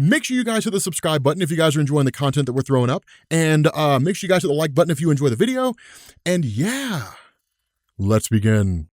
Make sure you guys hit the subscribe button if you guys are enjoying the content that we're throwing up. And make sure you guys hit the like button if you enjoy the video. And yeah, let's begin.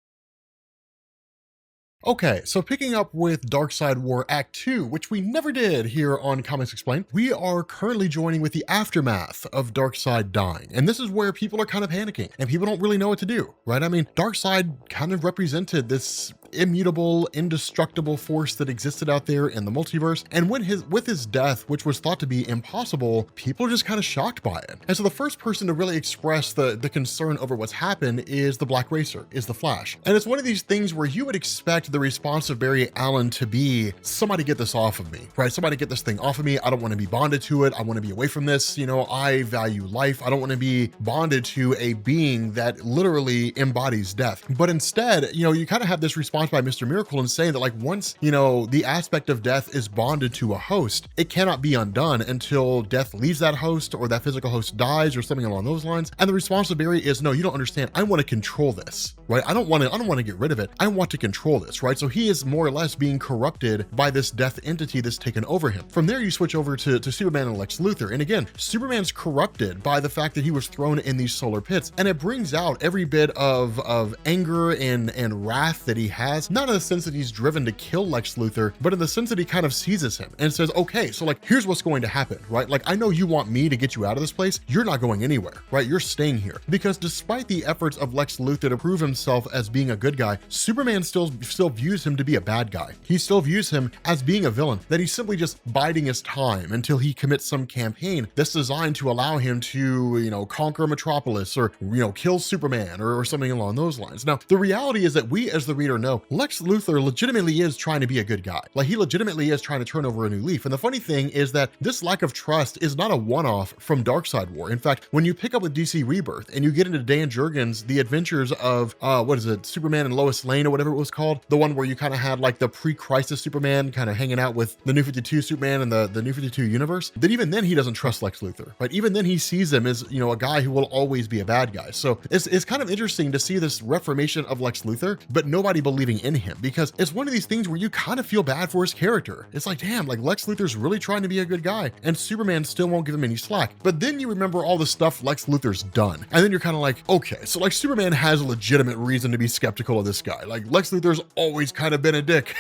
Okay, so picking up with Darkseid War Act 2, which we never did here on Comics Explained, we are currently joining with the aftermath of Darkseid dying. And this is where people are kind of panicking and people don't really know what to do, right? I mean, Darkseid kind of represented this immutable, indestructible force that existed out there in the multiverse. And with his death, which was thought to be impossible, people are just kind of shocked by it. And so the first person to really express the concern over what's happened is the Black Racer, is the Flash. And it's one of these things where you would expect the response of Barry Allen to be, somebody get this off of me, right? Somebody get this thing off of me. I don't want to be bonded to it. I want to be away from this. You know, I value life. I don't want to be bonded to a being that literally embodies death. But instead, you know, you kind of have this response by Mr. Miracle in saying that, like, once, you know, the aspect of death is bonded to a host, it cannot be undone until death leaves that host or that physical host dies or something along those lines. And the response of Barry is, no, you don't understand. I want to control this, right? I don't want to get rid of it. I want to control this, right? So he is more or less being corrupted by this death entity that's taken over him. From there, you switch over to Superman and Lex Luthor. And again, Superman's corrupted by the fact that he was thrown in these solar pits. And it brings out every bit of anger and wrath that he has, not in the sense that he's driven to kill Lex Luthor, but in the sense that he kind of seizes him and says, okay, so like, here's what's going to happen, right? Like, I know you want me to get you out of this place. You're not going anywhere, right? You're staying here. Because despite the efforts of Lex Luthor to prove himself as being a good guy, Superman still views him to be a bad guy. He still views him as being a villain, that he's simply just biding his time until he commits some campaign that's designed to allow him to, you know, conquer Metropolis or, you know, kill Superman or something along those lines. Now, the reality is that we as the reader know Lex Luthor legitimately is trying to be a good guy. Like, he legitimately is trying to turn over a new leaf. And the funny thing is that this lack of trust is not a one-off from Darkseid War. In fact, when you pick up with DC Rebirth and you get into Dan Jurgens' The Adventures of, Superman and Lois Lane or whatever it was called, the one where you kind of had like the pre-crisis Superman kind of hanging out with the New 52 Superman and the New 52 universe, that even then he doesn't trust Lex Luthor, right? Even then he sees him as, you know, a guy who will always be a bad guy. So it's kind of interesting to see this reformation of Lex Luthor, but nobody believing in him, because it's one of these things where you kind of feel bad for his character. It's like, damn, like Lex Luthor's really trying to be a good guy and Superman still won't give him any slack. But then you remember all the stuff Lex Luthor's done. And then you're kind of like, okay, so like Superman has a legitimate reason to be skeptical of this guy. Like Lex Luthor's always kind of been a dick.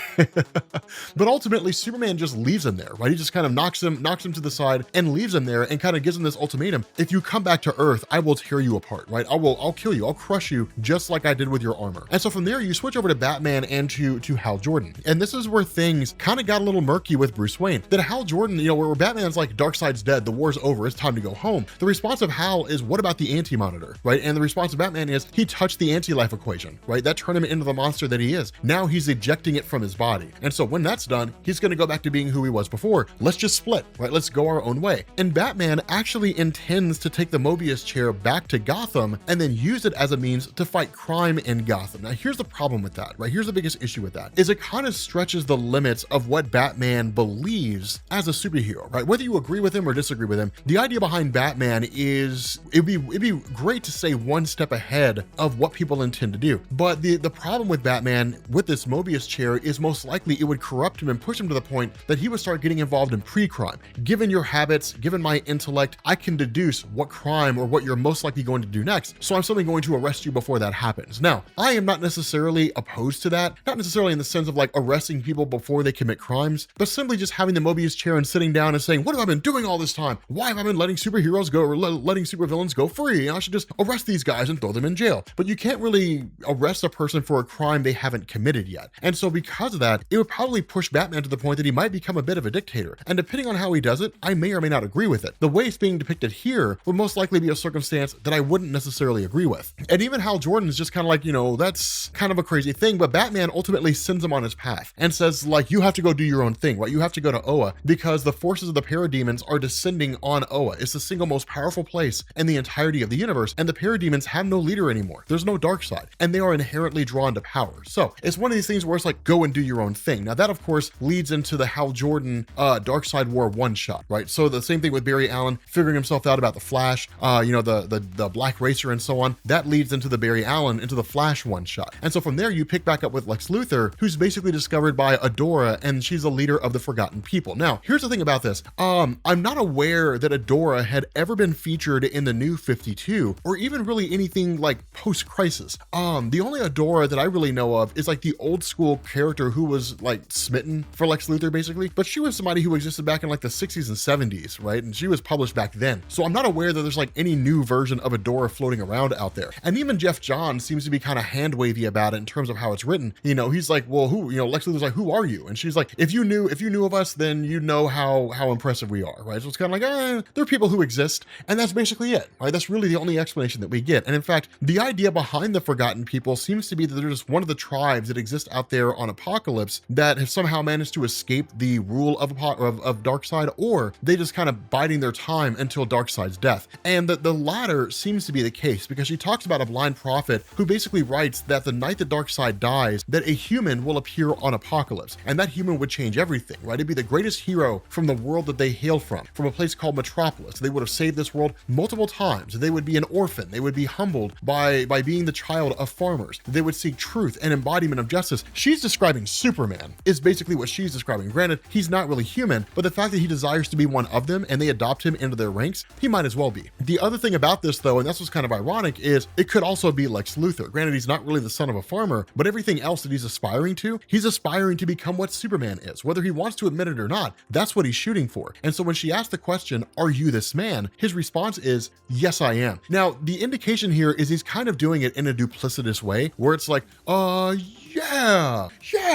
But ultimately Superman just leaves him there, right? He just kind of knocks him to the side and leaves him there and kind of gives him this ultimatum. If you come back to Earth, I will tear you apart, right? I'll kill you. I'll crush you just like I did with your armor. And so from there you switch over to Batman and to Hal Jordan. And this is where things kind of got a little murky with Bruce Wayne. That Hal Jordan, you know, where Batman's like, Darkseid's dead, the war's over, it's time to go home. The response of Hal is, what about the anti-monitor, right? And the response of Batman is, he touched the anti-life equation, right? That turned him into the monster that he is. Now he's ejecting it from his body. And so when that's done, he's going to go back to being who he was before. Let's just split, right? Let's go our own way. And Batman actually intends to take the Mobius chair back to Gotham and then use it as a means to fight crime in Gotham. Now here's the problem with that, right? Here's the biggest issue with that, is it kind of stretches the limits of what Batman believes as a superhero, right? Whether you agree with him or disagree with him, the idea behind Batman is it'd be great to stay one step ahead of what people intend to do. But the problem with Batman with this Mobius chair is most likely it would corrupt him and push him to the point that he would start getting involved in pre-crime. Given your habits, given my intellect, I can deduce what crime or what you're most likely going to do next. So I'm simply going to arrest you before that happens. Now, I am not necessarily opposed to that, not necessarily in the sense of like arresting people before they commit crimes, but simply just having the Mobius chair and sitting down and saying, what have I been doing all this time? Why have I been letting superheroes go or letting supervillains go free? I should just arrest these guys and throw them in jail. But you can't really arrest a person for a crime they haven't committed yet. And so because of that, it would probably push Batman to the point that he might become a bit of a dictator. And depending on how he does it, I may or may not agree with it. The way it's being depicted here would most likely be a circumstance that I wouldn't necessarily agree with. And even Hal Jordan is just kind of like, you know, that's kind of a crazy thing, but Batman ultimately sends him on his path and says, like, you have to go do your own thing, right? You have to go to Oa because the forces of the parademons are descending on Oa. It's the single most powerful place in the entirety of the universe, and the parademons have no leader anymore. There's no Darkseid, and they are inherently drawn to power. So it's one of these things where it's like, go and do your own thing. Now that, of course, leads into the Hal Jordan Darkseid War one-shot, right? So the same thing with Barry Allen figuring himself out about the Flash, you know, the Black Racer and so on. That leads into the Barry Allen, into the Flash one-shot. And so from there, you pick back up with Lex Luthor, who's basically discovered by Adora, and she's the leader of the Forgotten People. Now, here's the thing about this. I'm not aware that Adora had ever been featured in the New 52, or even really anything like post-Crisis. The only Adora that I really know of is like the old school character who was like smitten for Lex Luthor, basically, but she was somebody who existed back in like the 60s and 70s, right? And she was published back then. So I'm not aware that there's like any new version of Adora floating around out there. And even Jeff Johns seems to be kind of hand wavy about it in terms of how it's written. You know, he's like, well, who, you know, Lex Luthor's like, who are you? And she's like, if you knew of us, then you know how impressive we are, right? So it's kind of like, there are people who exist, and that's basically it, right? That's really the only explanation that we get. And in fact, the idea behind the Forgotten People seems to be that they're just one of the tribes that exist out there on Apokolips that have somehow managed to escape the rule of Darkseid, or they just kind of biding their time until Darkseid's death. And the latter seems to be the case, because she talks about a blind prophet who basically writes that the night that Darkseid dies, that a human will appear on Apokolips, and that human would change everything, right? It'd be the greatest hero from the world that they hail from a place called Metropolis. They would have saved this world multiple times. They would be an orphan. They would be humbled by being the child of farmers. They would seek truth and embodiment of justice. She's describing Superman, is basically what she's describing. Granted, he's not really human, but the fact that he desires to be one of them and they adopt him into their ranks, he might as well be. The other thing about this, though, and that's what's kind of ironic, is it could also be Lex Luthor. Granted, he's not really the son of a farmer, but everything else that he's aspiring to become what Superman is. Whether he wants to admit it or not, that's what he's shooting for. And so when she asked the question, are you this man? His response is, yes, I am. Now, the indication here is he's kind of doing it in a duplicitous way, where it's like, yeah,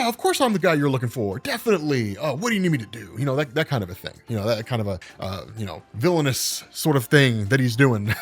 of course I'm the guy you're looking for. Definitely. What do you need me to do? You know, that kind of a thing. You know, that kind of a, villainous sort of thing that he's doing.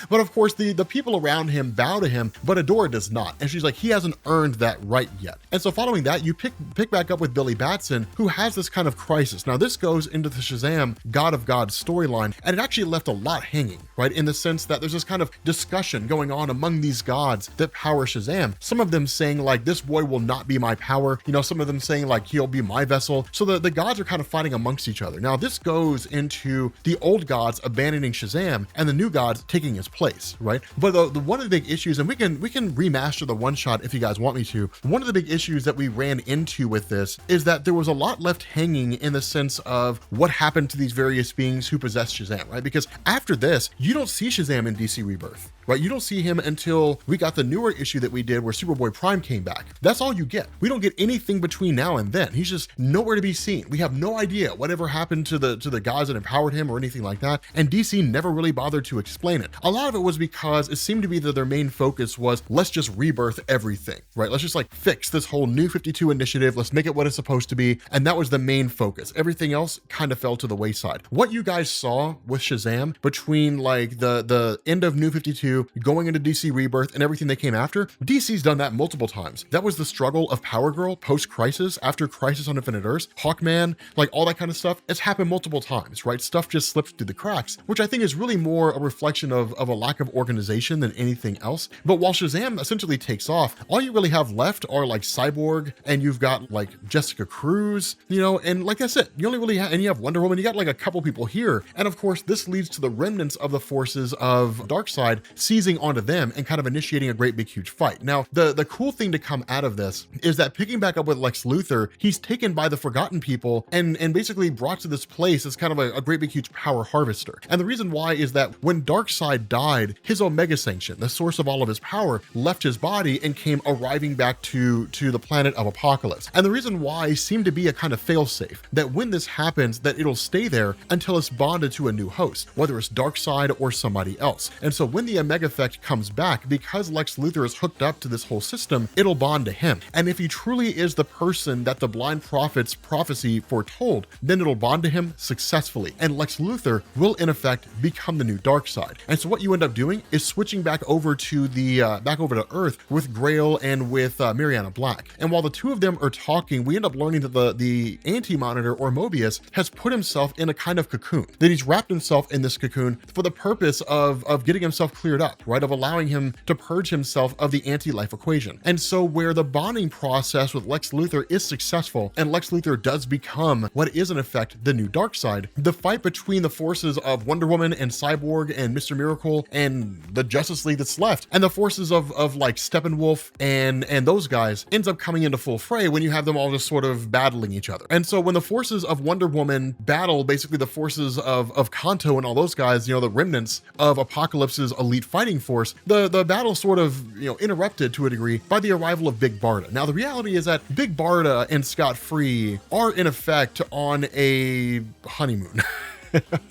But of course, the people around him bow to him, but Adora does not. And she's like, he hasn't earned that right yet. And so following that, you pick back up with Billy Batson, who has this kind of crisis. Now, this goes into the Shazam God of Gods storyline, and it actually left a lot hanging, right? In the sense that there's this kind of discussion going on among these gods that power Shazam. Some of them saying like, this boy will not be my power. You know, some of them saying like, he'll be my vessel. So the gods are kind of fighting amongst each other. Now, this goes into the old gods abandoning Shazam and the new gods taking his place, right? But the one of the big issues, and we can remaster the one shot if you guys want me to. One of the big issues that we ran into with this is that there was a lot left hanging in the sense of what happened to these various beings who possess Shazam, right? Because after this, you don't see Shazam in DC Rebirth, right? You don't see him until we got the newer issue that we did where Superboy Prime came back. That's all you get. We don't get anything between now and then. He's just nowhere to be seen. We have no idea whatever happened to the guys that empowered him or anything like that. And DC never really bothered to explain it. A lot of it was because it seemed to be that their main focus was, let's just rebirth everything, right? Let's just like fix this whole New 52 initiative. Let's make it what it's supposed to be. And that was the main focus. Everything else kind of fell to the wayside. What you guys saw with Shazam between like the end of New 52 going into DC Rebirth and everything that came after, DC's done that multiple times. That was the struggle of Power Girl post-Crisis, after Crisis on Infinite Earths, Hawkman, like all that kind of stuff. It's happened multiple times, right? Stuff just slips through the cracks, which I think is really more a reflection of a lack of organization than anything else. But while Shazam essentially takes off, all you really have left are like Cyborg, and you've got like Jessica Cruz, you know, and like that's it. You only really have, and you have Wonder Woman, you got like a couple people here. And of course, this leads to the remnants of the forces of Darkseid seizing onto them and kind of initiating a great big huge fight. Now, the cool thing to come out of this is that picking back up with Lex Luthor, he's taken by the Forgotten People and basically brought to this place as kind of a great big huge power harvester. And the reason why is that when Darkseid died, his Omega Sanction, the source of all of his power, left his body and came arriving back to the planet of Apokolips. And the reason why seemed to be a kind of failsafe, that when this happens, that it'll stay there until it's bonded to a new host, whether it's Darkseid or somebody else. And so when the Omega effect comes back, because Lex Luthor is hooked up to this whole system, it'll bond to him. And if he truly is the person that the blind prophet's prophecy foretold, then it'll bond to him successfully. And Lex Luthor will in effect become the new Darkseid. And so what you end up doing is switching back over to Earth with Grail and with Mariana Black. And while the two of them are talking, we end up learning that the Anti-Monitor, or Mobius, has put himself in a kind of cocoon, that he's wrapped himself in this cocoon for the purpose of getting himself cleared up, right? Of allowing him to purge himself of the anti-life equation. And so where the bonding process with Lex Luthor is successful, and Lex Luthor does become what is in effect the new Darkseid, the fight between the forces of Wonder Woman and Cyborg and Mr. Miracle and the Justice League that's left, and the forces of like Steppenwolf and those guys ends up coming into full fray when you have them all just sort of battling each other. And so when the forces of Wonder Woman battle basically the forces of Kanto and all those guys, you know, the remnants of Apocalypse's elite fighting force, the battle sort of, you know, interrupted to a degree by the arrival of Big Barda. Now the reality is that Big Barda and Scott Free are in effect on a honeymoon.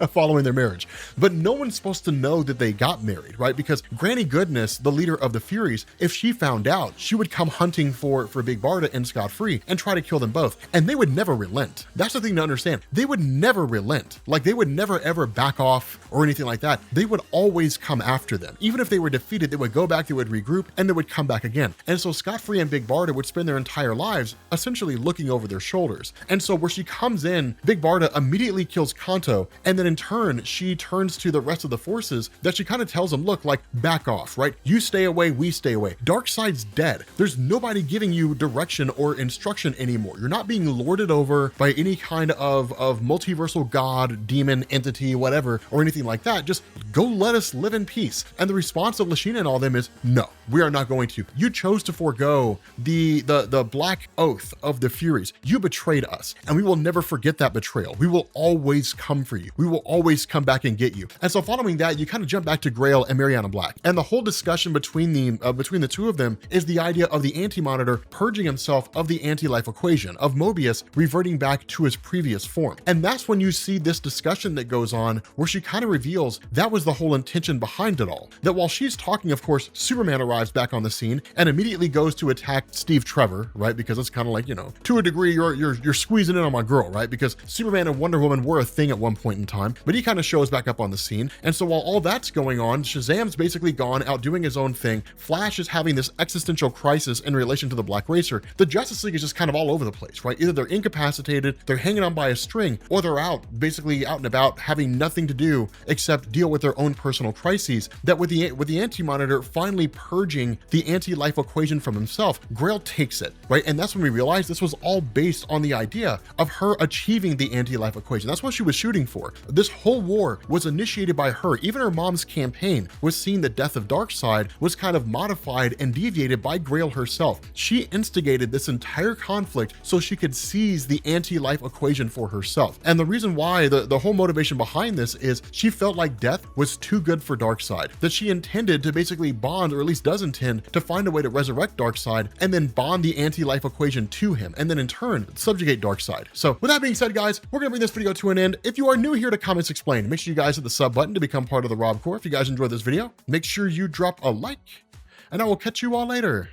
Following their marriage. But no one's supposed to know that they got married, right? Because Granny Goodness, the leader of the Furies, if she found out, she would come hunting for Big Barda and Scott Free and try to kill them both. And they would never relent. That's the thing to understand. They would never relent. Like they would never ever back off or anything like that. They would always come after them. Even if they were defeated, they would go back, they would regroup, and they would come back again. And so Scott Free and Big Barda would spend their entire lives essentially looking over their shoulders. And so where she comes in, Big Barda immediately kills Kanto, and then in turn, she turns to the rest of the forces that she kind of tells them, look, like, back off, right? You stay away, we stay away. Darkseid's dead. There's nobody giving you direction or instruction anymore. You're not being lorded over by any kind of multiversal god, demon, entity, whatever, or anything like that. Just go let us live in peace. And the response of Lashina and all them is, no, we are not going to. You chose to forego the black oath of the Furies. You betrayed us, and we will never forget that betrayal. We will always come for you. We will always come back and get you. And so following that, you kind of jump back to Grail and Mariana Black. And the whole discussion between the two of them is the idea of the Anti-Monitor purging himself of the anti-life equation, of Mobius reverting back to his previous form. And that's when you see this discussion that goes on where she kind of reveals that was the whole intention behind it all. That while she's talking, of course, Superman arrives back on the scene and immediately goes to attack Steve Trevor, right? Because it's kind of like, you know, to a degree, you're squeezing in on my girl, right? Because Superman and Wonder Woman were a thing at one point in time, but he kind of shows back up on the scene. And so while all that's going on, Shazam's basically gone out doing his own thing. Flash is having this existential crisis in relation to the Black Racer. The Justice League is just kind of all over the place, right? Either they're incapacitated, they're hanging on by a string, or they're basically out and about having nothing to do except deal with their own personal crises. That with the Anti-Monitor finally purging the anti-life equation from himself, Grail takes it, right? And that's when we realize this was all based on the idea of her achieving the anti-life equation. That's what she was shooting for. This whole war was initiated by her. Even her mom's campaign was seeing the death of Darkseid was kind of modified and deviated by Grail herself. She instigated this entire conflict so she could seize the anti-life equation for herself. And the reason why, the whole motivation behind this is she felt like death was too good for Darkseid, that she intended to basically bond, or at least does intend to find a way to resurrect Darkseid and then bond the anti-life equation to him, and then in turn subjugate Darkseid. So with that being said, guys, we're gonna bring this video to an end. If you are new here to Comics Explained, make sure you guys hit the sub button to become part of the Rob Corps. If you guys enjoyed this video, make sure you drop a like, and I will catch you all later.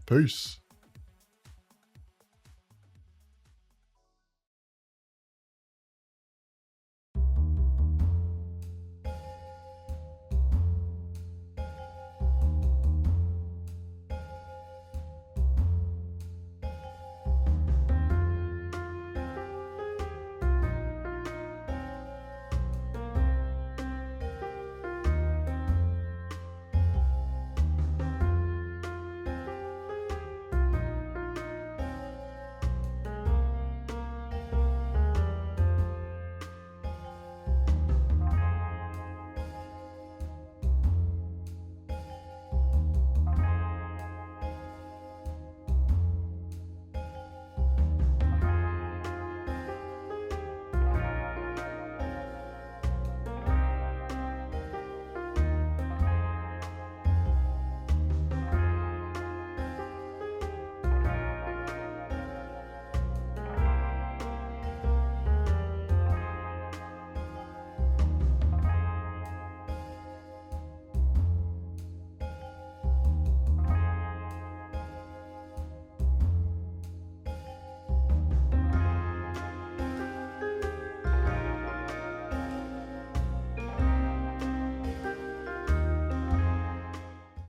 Peace.